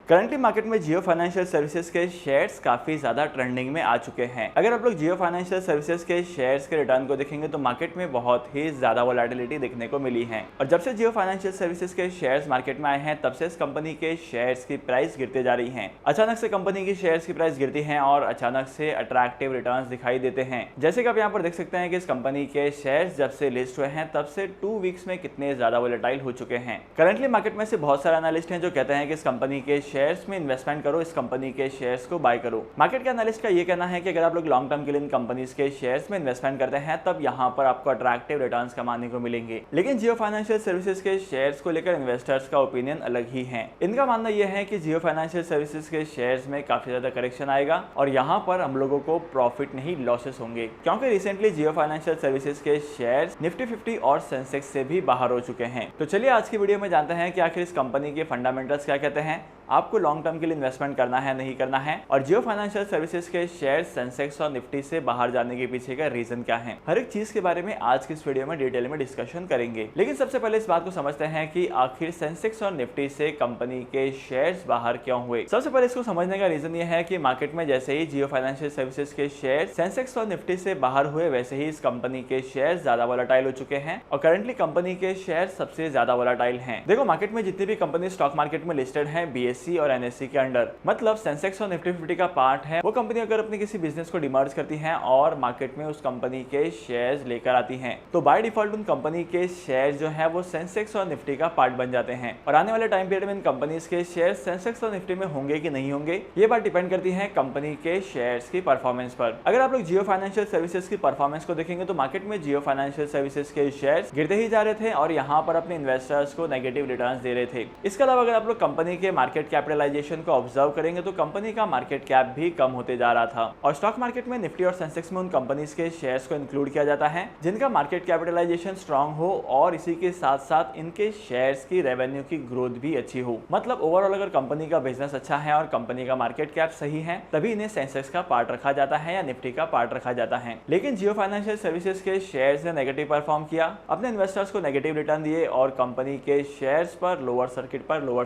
Currently market में जियो financial services के shares काफी ज्यादा ट्रेंडिंग में आ चुके हैं। अगर आप लोग जियो फाइनेंशियल सर्विसेज के शेयर्स के रिटर्न को देखेंगे तो मार्केट में बहुत ही ज्यादा वोलेटिलिटी देखने को मिली है और जब से जियो फाइनेंशियल सर्विसेज के शेयर्स मार्केट में आए हैं तब से इस कंपनी के शेयर्स की प्राइस गिरते जा रही है। अचानक से कंपनी की शेयर्स की प्राइस गिरती है और अचानक से अट्रैक्टिव रिटर्न्स दिखाई देते हैं। जैसे कि आप यहाँ पर देख सकते हैं कि इस कंपनी के शेयर्स जब से लिस्ट हुए हैं तब से 2 वीक्स में कितने ज्यादा वोलेटाइल हो चुके हैं। करंटली मार्केट में से बहुत सारे एनालिस्ट हैं जो कहते हैं कि इस कंपनी के शेयर्स में इन्वेस्टमेंट करो, इस कंपनी के शेयर्स को बाय करो। मार्केट के एनालिस्ट का ये कहना है कि अगर आप लोग लॉन्ग टर्म के लिए इन कंपनीज के शेयर्स में इन्वेस्टमेंट करते हैं तब यहाँ पर आपको अट्रैक्टिव रिटर्न्स कमाने को मिलेंगे। लेकिन जियो फाइनेंशियल सर्विसेज के शेयर्स को लेकर इन्वेस्टर्स का ओपिनियन अलग ही है। इनका मानना यह है कि जियो फाइनेंशियल सर्विसेज के शेयर्स में काफी ज्यादा करेक्शन आएगा और यहाँ पर हम लोगों को प्रॉफिट नहीं लॉसेस होंगे, क्योंकि रिसेंटली जियो फाइनेंशियल सर्विसेज के शेयर्स निफ्टी 50 और सेंसेक्स से भी बाहर हो चुके हैं। तो चलिए आज की वीडियो में जानते हैं कि आखिर इस कंपनी के फंडामेंटल्स क्या कहते हैं, आपको लॉन्ग टर्म के लिए इन्वेस्टमेंट करना है नहीं करना है, और जियो फाइनेंशियल सर्विसेज के शेयर सेंसेक्स और निफ्टी से बाहर जाने के पीछे का रीजन क्या है। हर एक चीज के बारे में आज की इस वीडियो में डिटेल में डिस्कशन करेंगे। लेकिन सबसे पहले इस बात को समझते हैं कि आखिर सेंसेक्स और निफ्टी से कंपनी के शेयर्स बाहर क्यों हुए। सबसे पहले इसको समझने का रीजन ये है कि मार्केट में जैसे ही जियो फाइनेंशियल सर्विसेज के शेयर सेंसेक्स और निफ्टी से बाहर हुए वैसे ही इस कंपनी के शेयर ज्यादा वोलेटाइल हो चुके हैं और करंटली कंपनी के शेयर सबसे ज्यादा वोलेटाइल हैं। देखो मार्केट में जितनी भी कंपनी स्टॉक मार्केट में लिस्टेड है बीएसई और एनएसई के अंडर, मतलब सेंसेक्स और निफ्टी 50 का पार्ट है, वो कंपनी अगर अपने किसी बिजनेस को डिमर्ज करती है और मार्केट में उस कंपनी के शेयर्स लेकर आती हैं तो बाय डिफॉल्ट उन कंपनी के शेयर जो है वो सेंसेक्स और निफ्टी का पार्ट बन जाते हैं और आने वाले टाइम पीरियड में इन कंपनीज के शेयर सेंसेक्स और निफ्टी में होंगे कि नहीं होंगे ये बात डिपेंड करती है कंपनी के शेयर्स की परफॉर्मेंस पर। अगर आप लोग जियो फाइनेंशियल सर्विसेज की परफॉर्मेंस को देखेंगे तो मार्केट में जियो फाइनेंशियल सर्विसेज के शेयर्स गिरते ही जा रहे थे और यहाँ पर अपने इन्वेस्टर्स को नेगेटिव रिटर्न्स दे रहे थे। इसके अलावा अगर आप लोग कंपनी के मार्केट कैपिटलाइजेशन को ऑब्जर्व करेंगे तो कंपनी का मार्केट कैप भी कम होते जा रहा था और स्टॉक मार्केट में निफ्टी और सेंसेक्स में उन कंपनीज के शेयर्स को इंक्लूड किया जाता है जिनका मार्केट कैपिटलाइजेशन स्ट्रांग हो और इसी के साथ साथ इनके शेयर्स की रेवेन्यू की ग्रोथ भी अच्छी हो। मतलब ओवरऑल अगर कंपनी का बिजनेस अच्छा है और कंपनी का मार्केट कैप सही है तभी इन्हें सेंसेक्स का पार्ट रखा जाता है या निफ्टी का पार्ट रखा जाता है। लेकिन जियो फाइनेंशियल सर्विसेज के शेयर्स ने नेगेटिव परफॉर्म किया, अपने इन्वेस्टर्स को नेगेटिव रिटर्न दिए और कंपनी के शेयर्स पर लोअर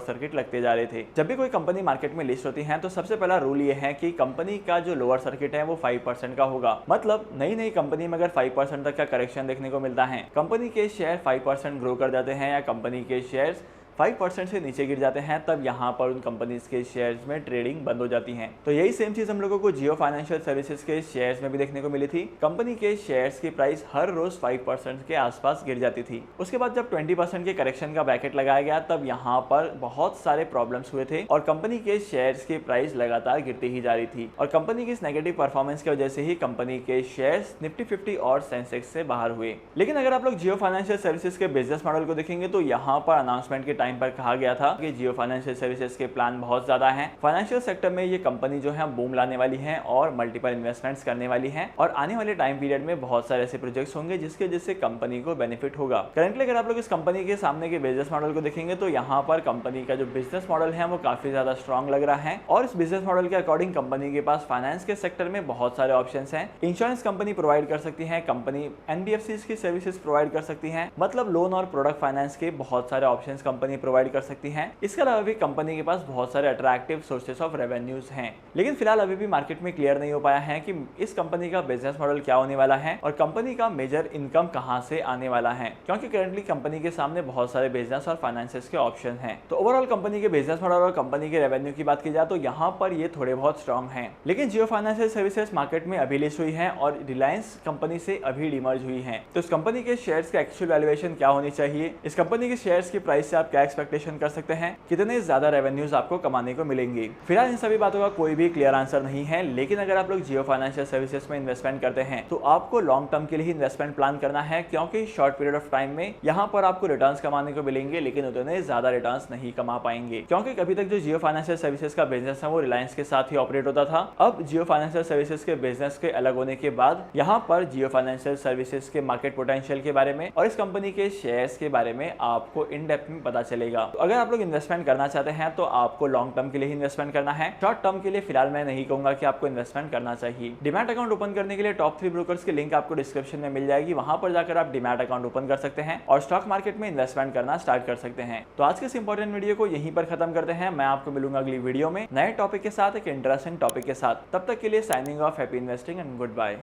सर्किट लगते जा रहे थे। जब भी कोई कंपनी मार्केट में लिस्ट होती है तो सबसे पहला रूल ये है कि कंपनी का जो लोअर सर्किट है वो 5% का होगा। मतलब नई कंपनी में अगर 5% तक का करेक्शन देखने को मिलता है, कंपनी के शेयर 5% ग्रो कर जाते हैं या कंपनी के शेयर्स 5% से नीचे गिर जाते हैं तब यहाँ पर उन कंपनीज के शेयर्स में ट्रेडिंग बंद हो जाती है। तो यही सेम चीज हम लोगों को जियो फाइनेंशियल सर्विसेज के शेयर्स में भी देखने को मिली थी। कंपनी के शेयर्स की प्राइस हर रोज 5% के आसपास गिर जाती थी। उसके बाद जब 20% के करेक्शन का ब्रैकेट लगाया गया तब यहाँ पर बहुत सारे प्रॉब्लम्स हुए थे और कंपनी के शेयर्स की प्राइस लगातार गिरती ही जा रही थी और कंपनी की इस नेगेटिव परफॉर्मेंस की वजह से ही कंपनी के शेयर्स निफ्टी 50 और सेंसेक्स से बाहर हुए। लेकिन अगर आप लोग जियो फाइनेंशियल सर्विसेज के बिजनेस मॉडल को देखेंगे तो यहाँ पर अनाउंसमेंट के टाइम पर कहा गया था कि जियो फाइनेंशियल सर्विसेज के प्लान बहुत ज्यादा हैं। फाइनेंशियल सेक्टर में ये कंपनी जो है बूम लाने वाली है और मल्टीपल इन्वेस्टमेंट्स करने वाली है और आने वाले टाइम पीरियड में बहुत सारे ऐसे प्रोजेक्ट्स होंगे जिसके वजह से कंपनी को बेनिफिट होगा। करंटली अगर आप लोग इस कंपनी के सामने के बिजनेस मॉडल को देखेंगे तो यहाँ पर कंपनी का जो बिजनेस मॉडल है वो काफी ज्यादा स्ट्रॉन्ग लग रहा है और इस बिजनेस मॉडल के अकॉर्डिंग कंपनी के पास फाइनेंस के सेक्टर में बहुत सारे ऑप्शन है। इंश्योरेंस कंपनी प्रोवाइड कर सकती है, कंपनी एनबीएफसी की सर्विसेज प्रोवाइड कर सकती है, मतलब लोन और प्रोडक्ट फाइनेंस के बहुत सारे ऑप्शंस कंपनी प्रोवाइड कर सकती है। इसके अलावा भी कंपनी के पास बहुत सारे अट्रैक्टिव सोर्सेस ऑफ रेवेन्यूज हैं। लेकिन फिलहाल अभी भी मार्केट में क्लियर नहीं हो पाया है कि इस कंपनी का बिजनेस मॉडल क्या होने वाला है और कंपनी का मेजर इनकम कहां से आने वाला है, क्योंकि करंटली कंपनी के सामने बहुत सारे बिजनेस और फाइनेंसेस के ऑप्शन हैं। तो ओवरऑल कंपनी के बिजनेस मॉडल और कंपनी के रेवेन्यू की बात की जाए तो यहाँ पर ये थोड़े बहुत स्ट्रॉन्ग हैं। लेकिन जियो फाइनेंशियल सर्विसेज मार्केट में अभी लिस्ट हुई है और रिलायंस कंपनी से अभी डिमर्ज हुई है। तो इस कंपनी के शेयर्स का एक्चुअल वैल्यूएशन क्या होनी चाहिए, इस कंपनी के शेयर्स की प्राइस से आप क्या एक्सपेक्टेशन कर सकते हैं, कितने ज्यादा रेवेन्यूज आपको कमाने को मिलेंगे। फिलहाल इन सभी बातों का कोई भी क्लियर आंसर नहीं है। लेकिन अगर आप लोग जियो फाइनेंशियल सर्विसेज में इन्वेस्टमेंट करते हैं तो आपको लॉन्ग टर्म के लिए इन्वेस्टमेंट प्लान करना है, क्योंकि शॉर्ट पीरियड ऑफ टाइम में यहाँ पर आपको रिटर्न्स कमाने को मिलेंगे लेकिन उतने ज्यादा रिटर्न्स नहीं कमा पाएंगे, क्योंकि अभी तक जो जियो फाइनेंशियल सर्विसेज का बिजनेस है वो रिलायंस के साथ ही ऑपरेट होता था। अब जियो फाइनेंशियल सर्विसेज के बिजनेस के अलग होने के बाद यहाँ पर जियो फाइनेंशियल सर्विसेज के मार्केट पोटेंशियल के बारे में और इस कंपनी के शेयर्स के बारे में आपको इन डेप्थ में पता चलेगा। तो अगर आप लोग इन्वेस्टमेंट करना चाहते हैं तो आपको लॉन्ग टर्म के लिए इन्वेस्टमेंट करना है। शॉर्ट टर्म के लिए फिलहाल मैं नहीं कहूंगा कि आपको इन्वेस्टमेंट करना चाहिए। डीमैट अकाउंट ओपन करने के लिए टॉप 3 ब्रोकर्स की लिंक आपको डिस्क्रिप्शन में मिल जाएगी, वहां पर जाकर आप डीमैट अकाउंट ओपन कर सकते हैं और स्टॉक मार्केट में इन्वेस्टमेंट करना स्टार्ट कर सकते हैं। तो आज के इस इंपॉर्टेंट वीडियो को यहीं पर खत्म करते हैं। मैं आपको मिलूंगा अगली वीडियो में नए टॉपिक के साथ, एक इंटरेस्टिंग टॉपिक के साथ। तब तक के लिए signing off, happy investing and good bye.